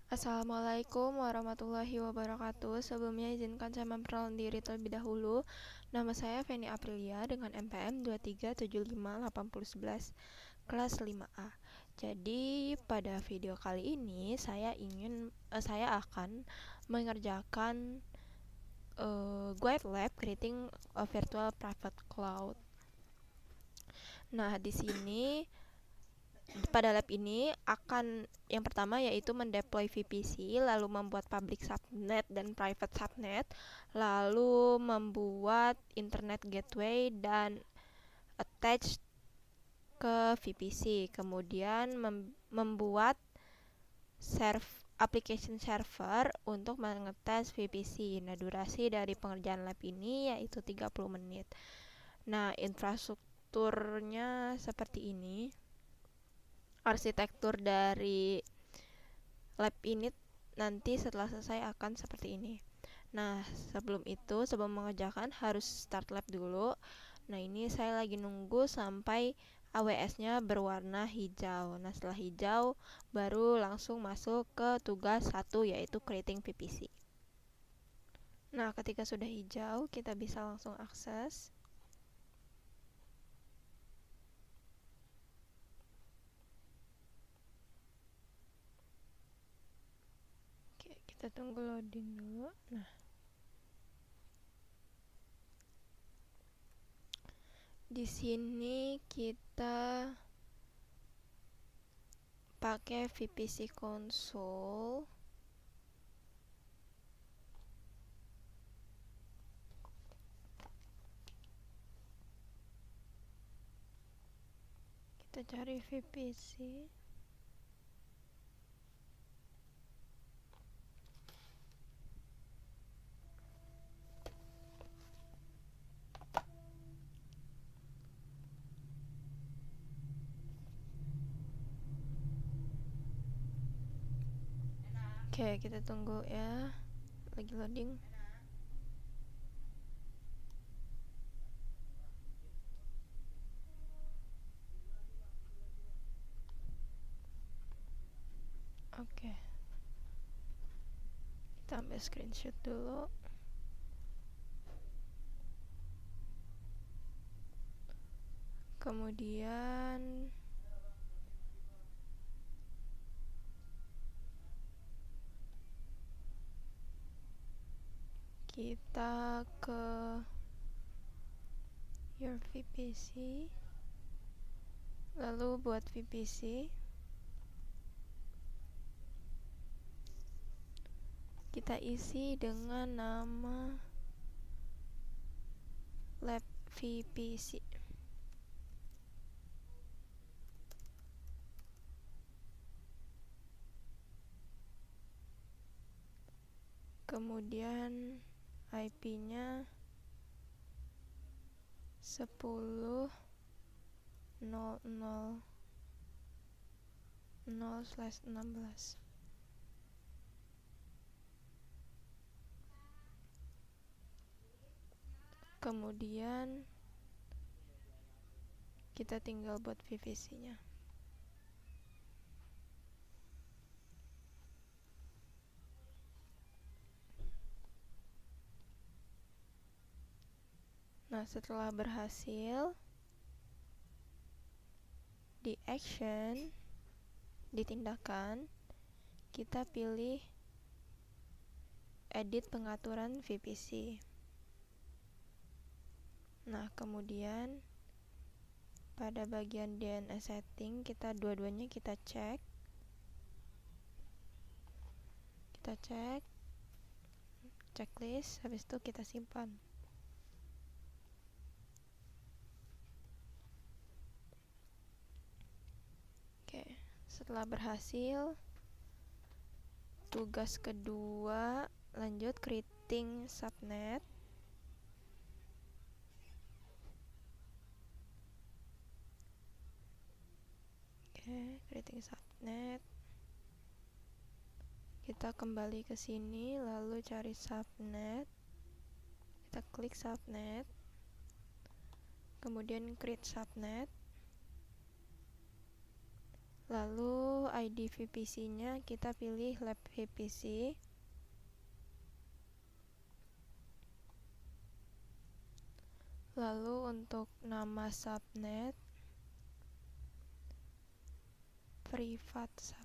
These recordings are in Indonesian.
Assalamualaikum warahmatullahi wabarakatuh. Sebelumnya izinkan saya memperkenalkan diri terlebih dahulu. Nama saya Feni Aprilia dengan NPM 23758011 kelas 5A. Jadi pada video kali ini saya akan mengerjakan guide lab creating a virtual private cloud. Nah, di sini pada lab ini akan yang pertama yaitu mendeploy VPC, lalu membuat public subnet dan private subnet, lalu membuat internet gateway dan attach ke VPC, kemudian membuat application server untuk mengetes VPC. Nah, durasi dari pengerjaan lab ini yaitu 30 menit. Nah, infrastrukturnya seperti ini. Arsitektur dari lab ini nanti setelah selesai akan seperti ini. Nah, sebelum mengerjakan harus start lab dulu. Nah, ini saya lagi nunggu sampai AWS-nya berwarna hijau. Nah, setelah hijau baru langsung masuk ke tugas 1 yaitu creating VPC. Nah, ketika sudah hijau kita bisa langsung akses. Oke, kita tunggu loading dulu. Nah, di sini kita pakai VPC console. Kita cari VPC. Oke, kita tunggu ya. Lagi loading. Oke. Kita ambil screenshot dulu. Kemudian kita ke your VPC, lalu buat VPC. Kita isi dengan nama lab VPC. Kemudian IP-nya 10.0.0/16. Kemudian kita tinggal buat VPC-nya. Nah, setelah berhasil di action, ditindakan, kita pilih edit pengaturan VPC. Nah, kemudian pada bagian DNS setting dua-duanya kita cek. Kita cek checklist, habis itu kita simpan. Oke, setelah berhasil, tugas kedua lanjut creating subnet. Oke, creating subnet. Kita kembali ke sini lalu cari subnet. Kita klik subnet. Kemudian create subnet. Lalu ID VPC-nya kita pilih lab VPC. Lalu untuk nama subnet, privat subnet.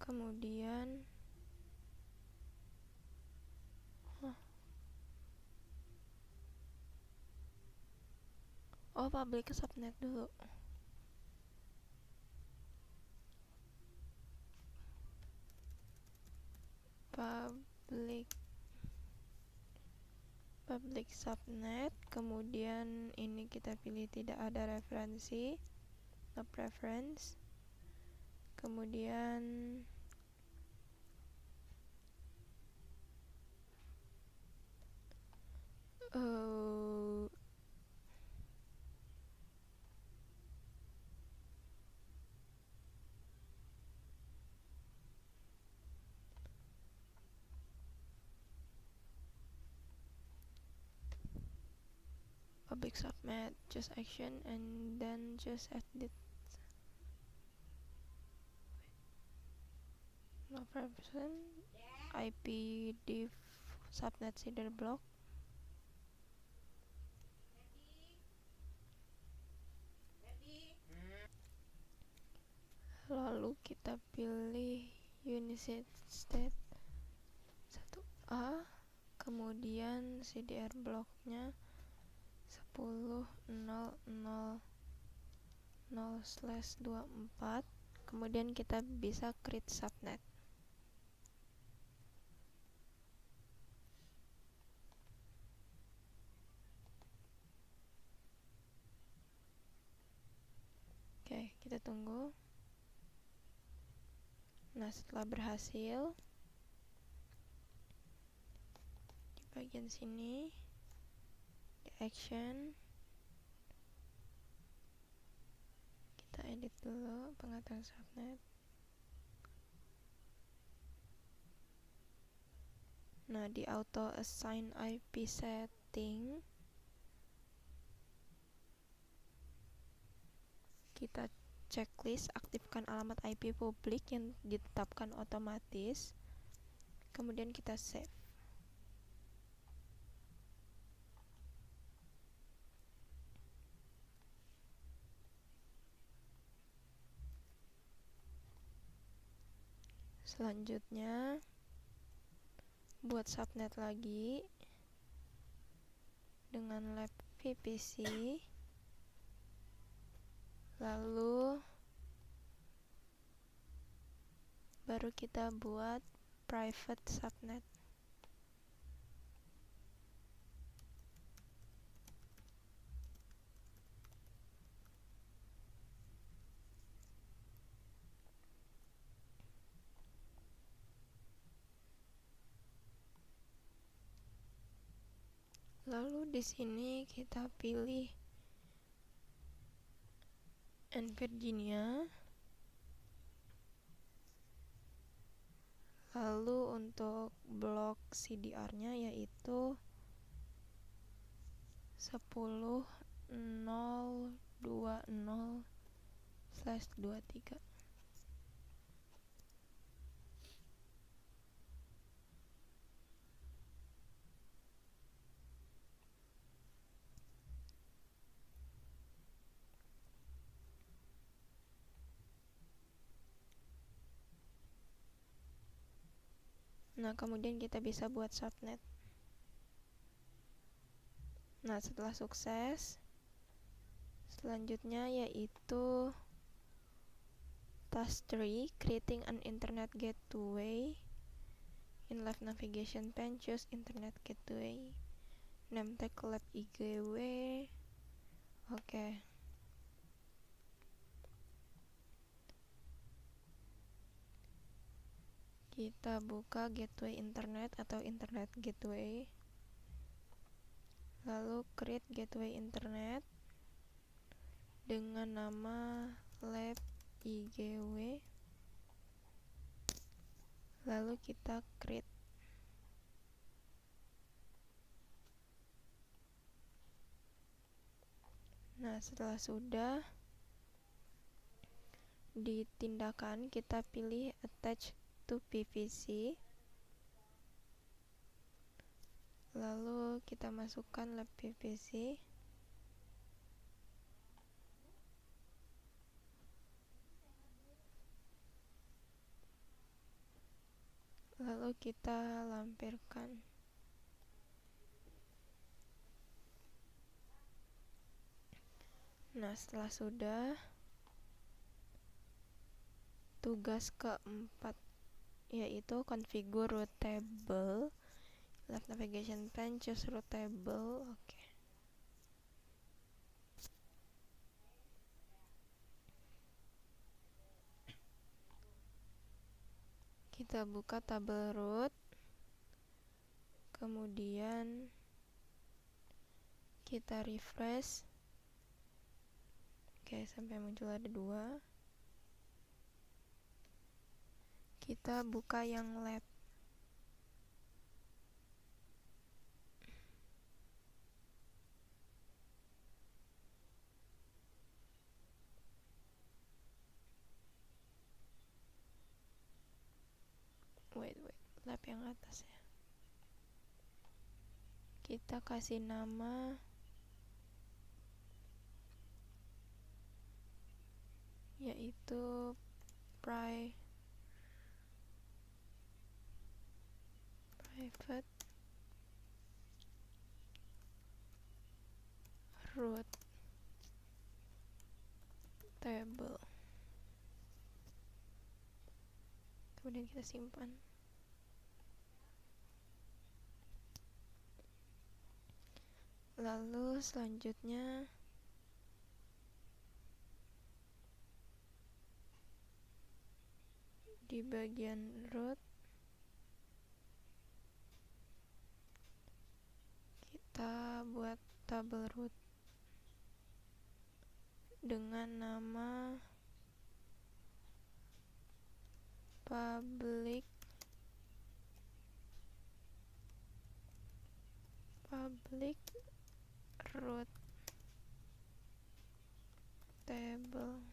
Kemudian public subnet dulu. Public subnet, kemudian ini kita pilih tidak ada referensi, no preference. Kemudian public subnet, choose action, and then just edit. No preference, IP div subnet seeder block. Lalu kita pilih unicode state 1A, kemudian CDR blocknya 10.0.0/24, kemudian kita bisa create subnet. Oke, kita tunggu. Nah, setelah berhasil, di bagian sini di action kita edit dulu pengaturan subnet. Nah, di auto assign IP setting kita checklist aktifkan alamat IP publik yang ditetapkan otomatis, kemudian kita save. Selanjutnya buat subnet lagi dengan lab VPC, lalu baru kita buat private subnet. Lalu di sini kita pilih Virginia. Lalu untuk blok CDR-nya yaitu 10.020/23. Nah, kemudian kita bisa buat subnet. Nah, setelah sukses, selanjutnya yaitu task 3, creating an internet gateway. In left navigation pane, choose internet gateway. Name tag lab IGW. Oke. Kita buka gateway internet atau internet gateway. Lalu create gateway internet dengan nama lab igw, lalu kita create. Nah, setelah sudah ditindakan, kita pilih attach to PVC, lalu kita masukkan lab PVC, lalu kita lampirkan. Nah, setelah sudah, tugas keempat yaitu configure route table. Left navigation pane, choose route table. Oke. Kita buka tabel route, kemudian kita refresh. Oke, sampai muncul ada 2. Kita buka yang lab. Wait, lab yang atas ya. Kita kasih nama yaitu private route table. Kemudian kita simpan. Lalu selanjutnya di bagian root kita buat tabel root dengan nama public root table.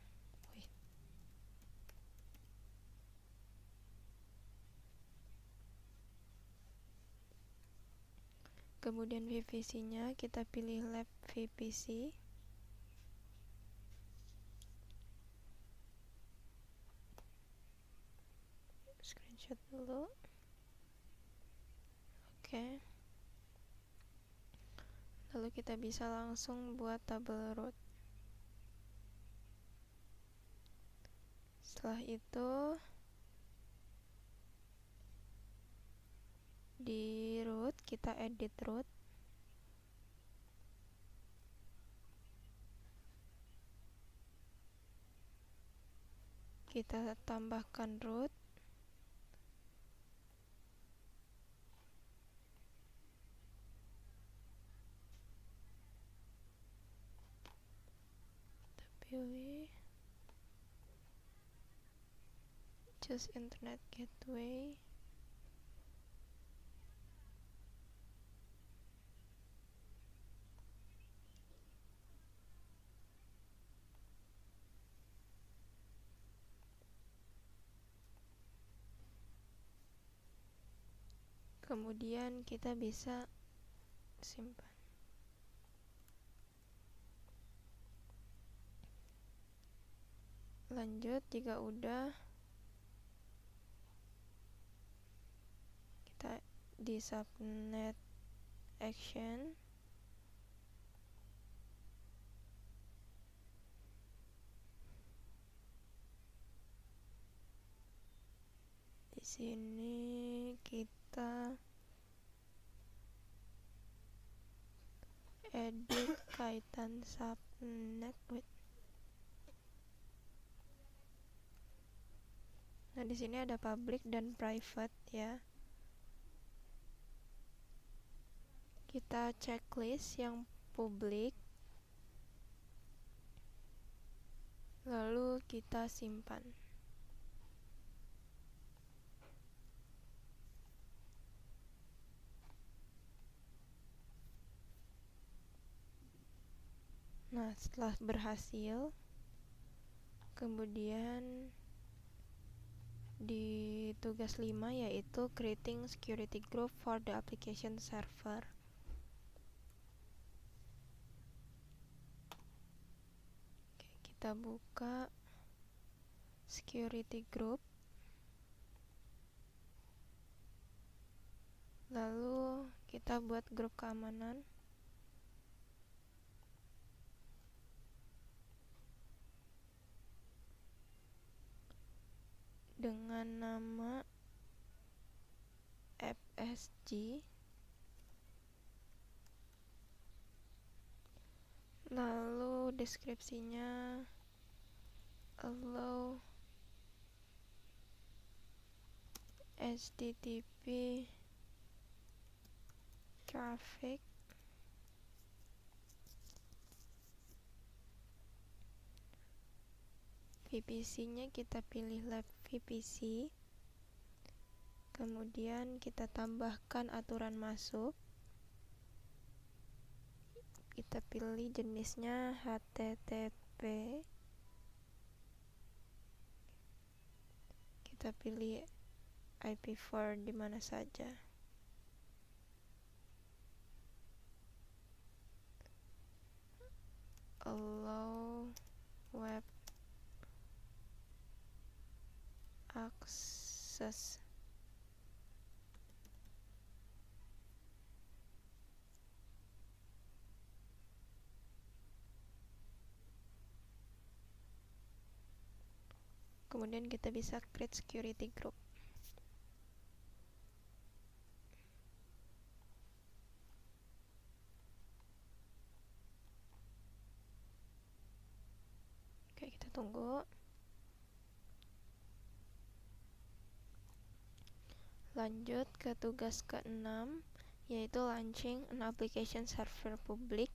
Kemudian VPC-nya kita pilih lab VPC. Screenshot dulu. Oke. Lalu kita bisa langsung buat tabel root. Setelah itu di root kita edit root. Kita tambahkan root. Kita pilih choose internet gateway. Kemudian kita bisa simpan. Lanjut, jika udah, kita di subnet action. Di sini kita edit kaitan subnet. Nah, di sini ada public dan private ya. Kita checklist yang public. lalu kita simpan. Nah, setelah berhasil, kemudian di tugas 5 yaitu creating security group for the application server. Oke, kita buka security group, lalu kita buat grup keamanan dengan nama FSG, lalu deskripsinya allow HTTP traffic VPC-nya kita pilih lab VPC, kemudian kita tambahkan aturan masuk, kita pilih jenisnya HTTP, kita pilih IPv4 di mana saja. Allow web access. Kemudian kita bisa create security group. Oke, kita tunggu. Lanjut ke tugas ke-6, yaitu launching an application server public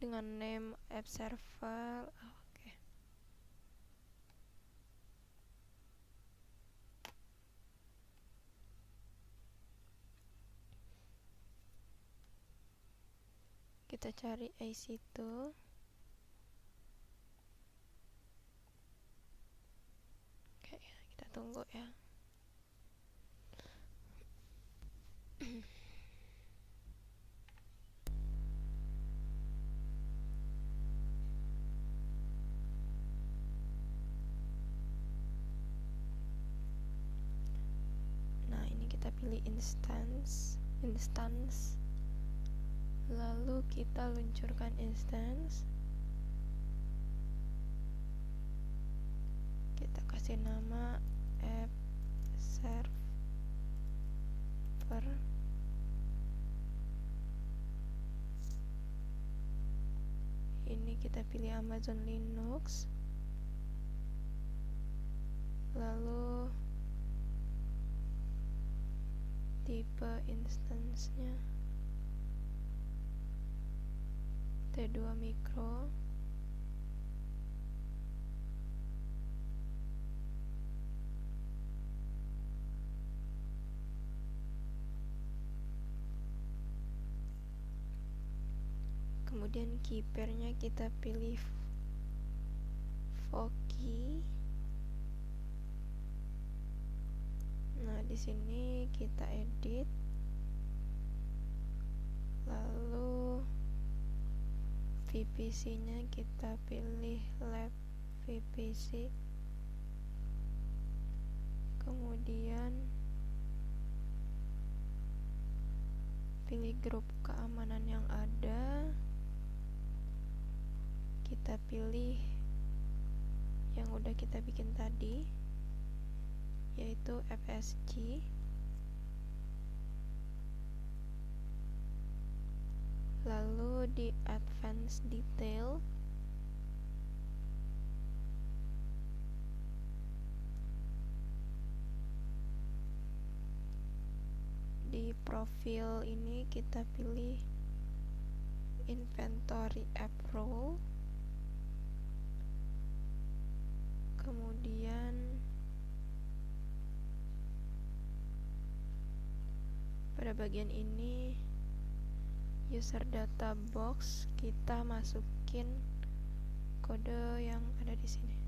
dengan name app server. Oke. Kita cari EC2. Oke, kita tunggu ya. Nah, ini kita pilih instance, lalu kita luncurkan instance. Kita kasih nama app server. Ini kita pilih Amazon Linux, lalu tipe instance-nya T2 Micro. Kemudian key pair-nya kita pilih Foki. Nah, di sini kita edit, lalu VPC-nya kita pilih lab VPC, kemudian pilih grup keamanan yang ada, kita pilih yang udah kita bikin tadi, yaitu FSG, lalu di advanced detail di profil ini kita pilih inventory app role, Kemudian pada bagian ini user data box kita masukin kode yang ada di sini.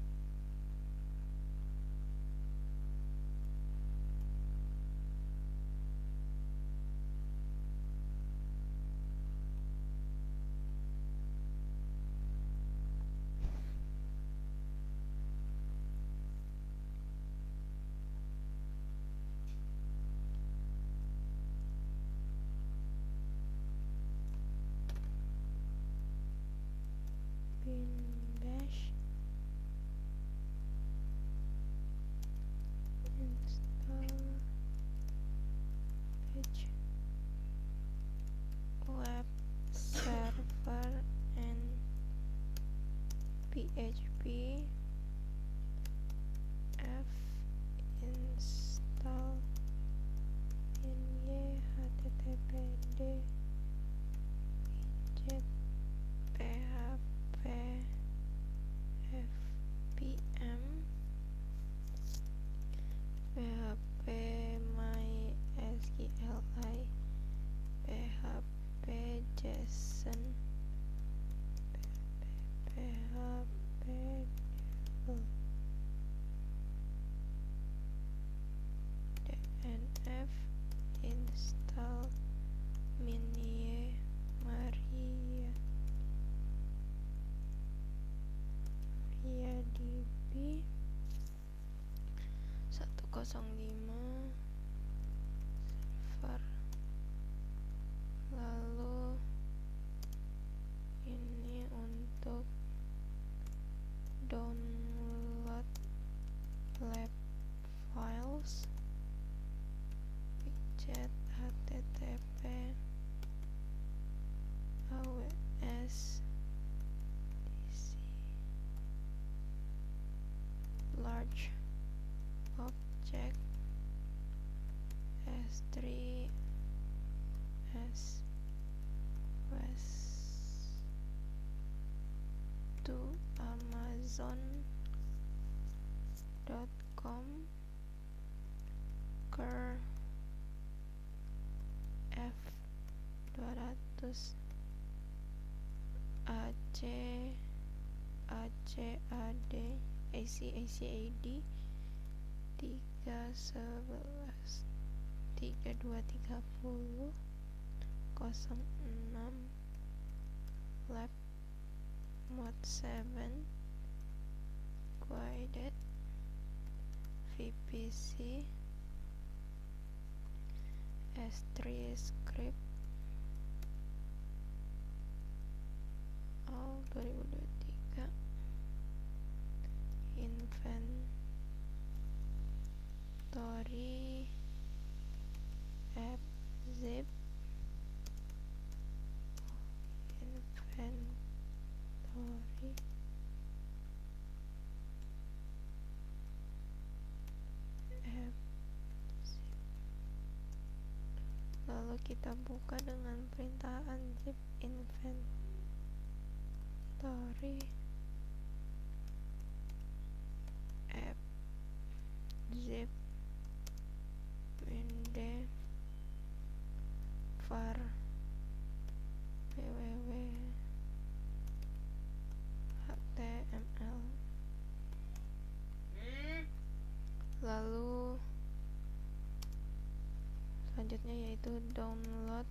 Bin bash install page web server and PHP f install ny httpd widget php fpm php mysqli php json php devel dnf install mini MariaDB 105 server. Lalu ini untuk download lab files, widget http aws dc large object s3 s wes to amazon.com ker f200 ac acad acad 311 3230 06 lab mod 7 guided vpc s3 script all 2023 inventory app zip inventory app zip. Lalu kita buka dengan perintah unzip inventory app zip minde var www html. Lalu selanjutnya yaitu download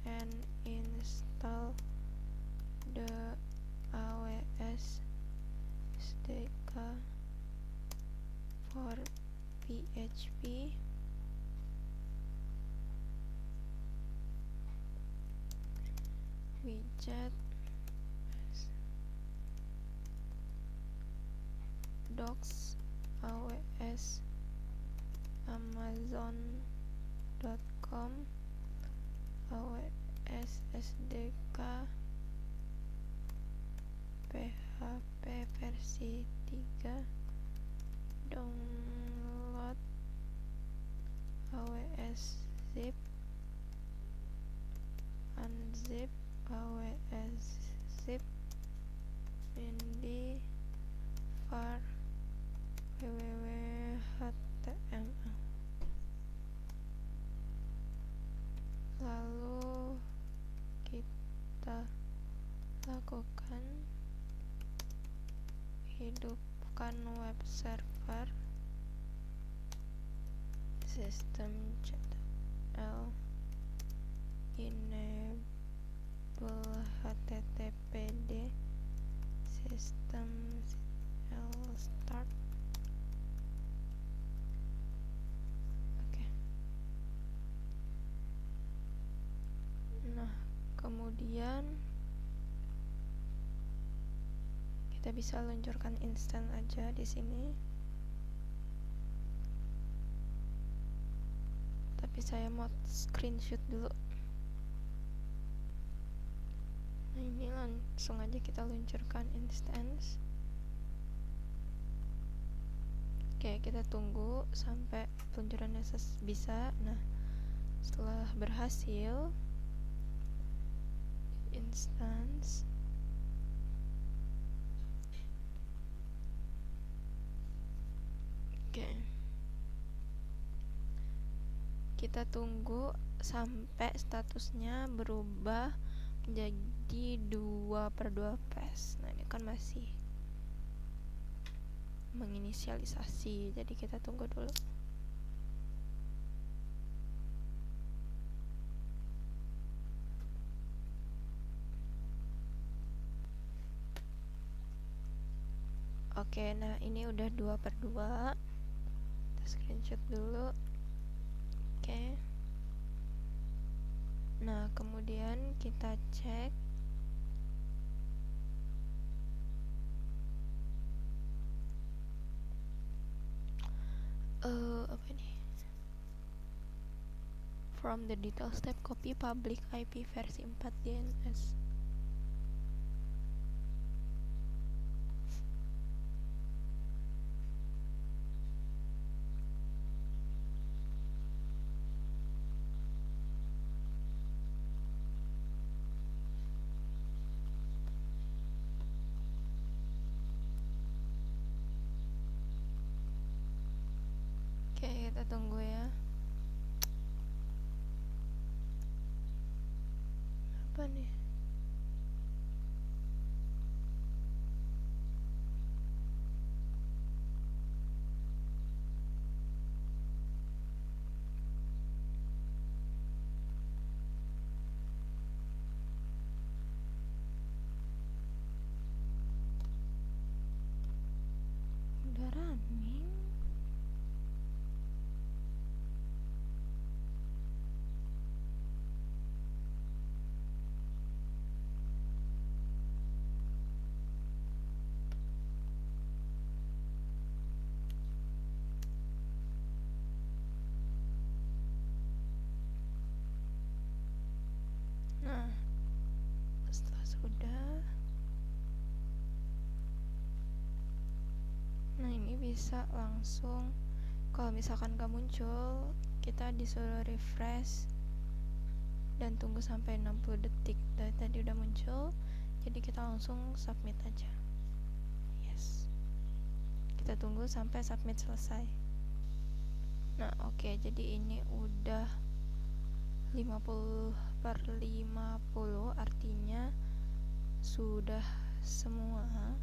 and install the aws SDK for PHP widget docs aws amazon.com aws SDK PHP versi 3 download aws zip zip aws zip md var www.html. Lalu kita lakukan hidupkan web server system.ctl enable httpd system.ctl start. Oke. Nah, kemudian kita bisa luncurkan instan aja di sini. Tapi saya mau screenshot dulu. Nah, ini langsung aja kita luncurkan instance. Oke, kita tunggu sampai peluncurannya bisa. Nah, setelah berhasil instance, oke, kita tunggu sampai statusnya berubah menjadi 2/2 fast. Nah, ini kan masih menginisialisasi, jadi kita tunggu dulu. Oke, nah ini udah 2/2. Kita screenshot dulu. Oke. Nah, kemudian kita cek apa nih? From the details tab, copy public IP versi 4 DNS. Oke, kita tunggu ya. Apa nih? Udah running. Nah, setelah sudah, nah ini bisa langsung, kalau misalkan gak muncul, kita disuruh refresh dan tunggu sampai 60 detik. Dari tadi udah muncul, jadi kita langsung submit aja. Yes, kita tunggu sampai submit selesai. Nah, oke, jadi ini udah 50/50, artinya sudah semua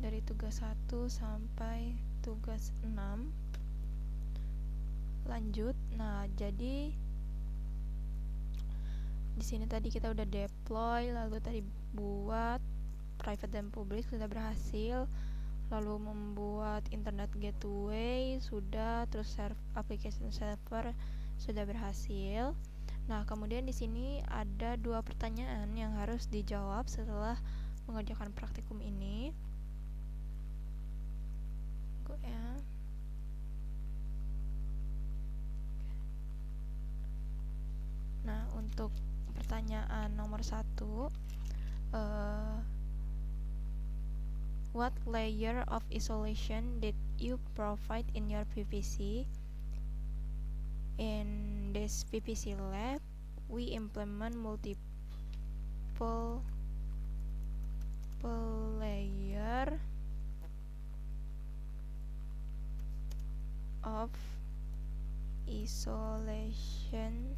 dari tugas 1 sampai tugas 6. Lanjut. Nah, jadi di sini tadi kita udah deploy, lalu tadi buat private dan public sudah berhasil, lalu membuat internet gateway sudah, terus application server sudah berhasil. Nah, kemudian di sini ada 2 pertanyaan yang harus dijawab setelah mengerjakan praktikum ini. Go ya. Nah, untuk pertanyaan nomor 1, what layer of isolation did you provide in your PVC? In this PVC lab, we implement multiple multiple layer of isolation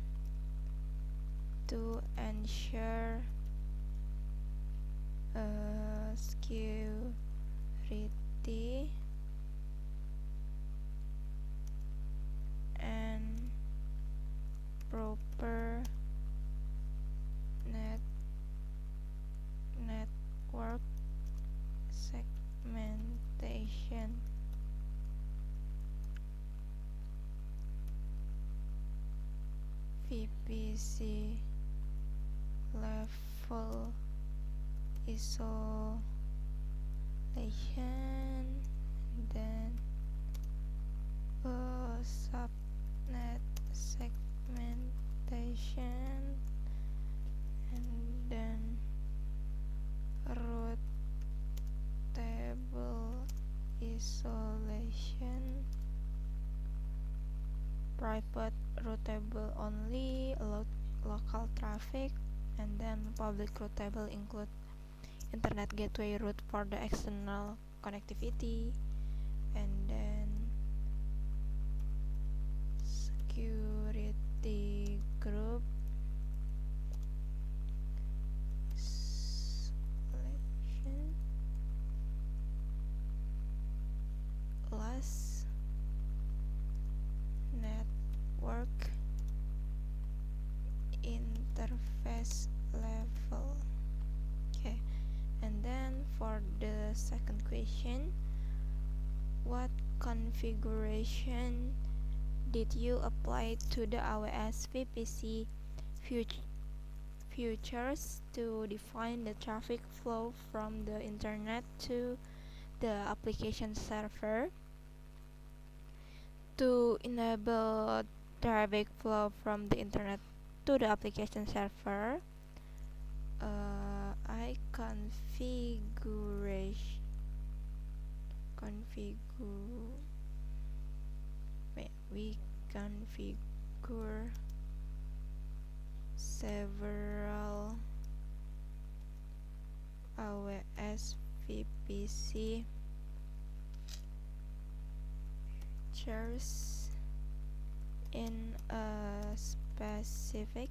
to ensure security and proper network segmentation. VPC level isolation, then subnet segmentation, and then root table isolation, private root table only, local traffic, and then public root table include internet gateway route for the external connectivity, and then security group selection, last network interface level. Okay, and then for the second question, what configuration did you apply to the AWS VPC features to define the traffic flow from the internet to the application server? To enable traffic flow from the internet to the application server, we configure several AWS VPC features in a specific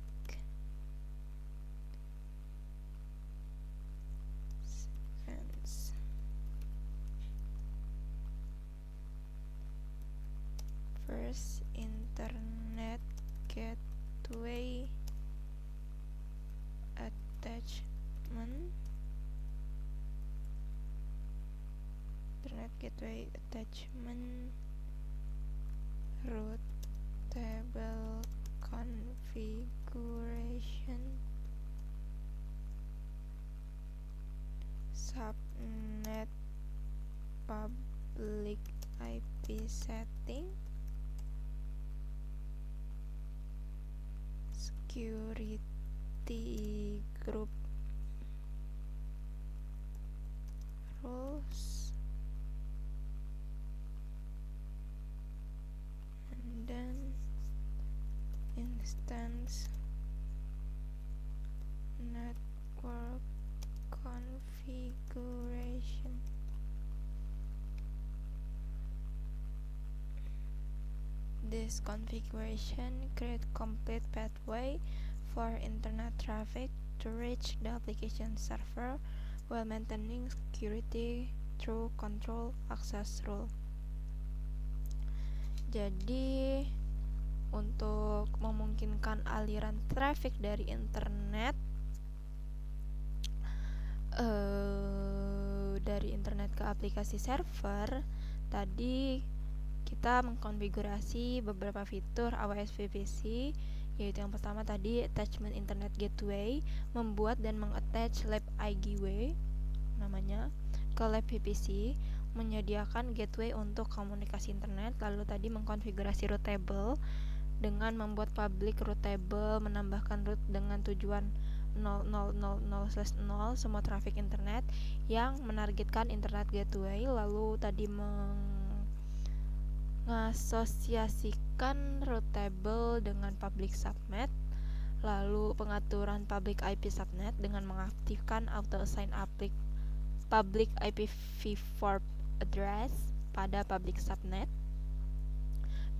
sequence. First, internet gateway attachment. Internet gateway attachment, root table configuration, subnet public IP setting, security group rules, and then instance network configuration. This configuration creates complete pathway for internet traffic to reach the application server while maintaining security through control access rule. Jadi untuk memungkinkan aliran traffic dari internet ke aplikasi server, tadi kita mengkonfigurasi beberapa fitur AWS VPC, yaitu yang pertama tadi attachment internet gateway, membuat dan mengattach lab IGW namanya ke lab VPC, menyediakan gateway untuk komunikasi internet, lalu tadi mengkonfigurasi root table dengan membuat public root table, menambahkan root dengan tujuan 0000/0 semua traffic internet yang menargetkan internet gateway, lalu tadi mengasosiasikan root table dengan public subnet, Lalu pengaturan public IP subnet dengan mengaktifkan auto assign public IPv4 address pada public subnet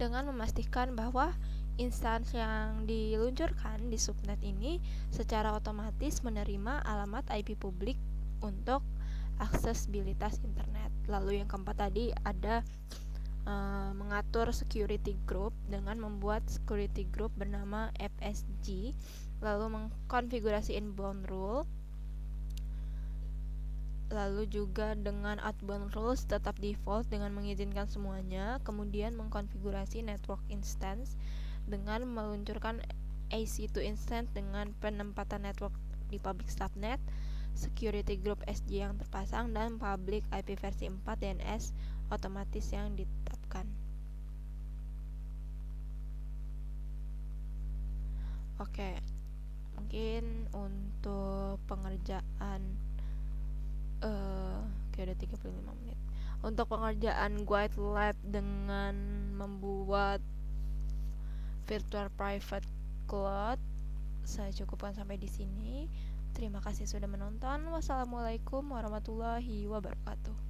dengan memastikan bahwa instansi yang diluncurkan di subnet ini secara otomatis menerima alamat IP publik untuk aksesibilitas internet. Lalu yang keempat tadi ada mengatur security group dengan membuat security group bernama FSG, lalu mengkonfigurasi inbound rule, lalu juga dengan outbound rules tetap default dengan mengizinkan semuanya, kemudian mengkonfigurasi network instance dengan meluncurkan AC2 instance dengan penempatan network di public subnet, security group SG yang terpasang, dan public IP versi 4 DNS otomatis yang ditetapkan. Oke, mungkin untuk pengerjaan udah 35 menit. Untuk pengerjaan Guide Lab dengan membuat virtual private cloud, saya cukupkan sampai di sini. Terima kasih sudah menonton. Wassalamualaikum warahmatullahi wabarakatuh.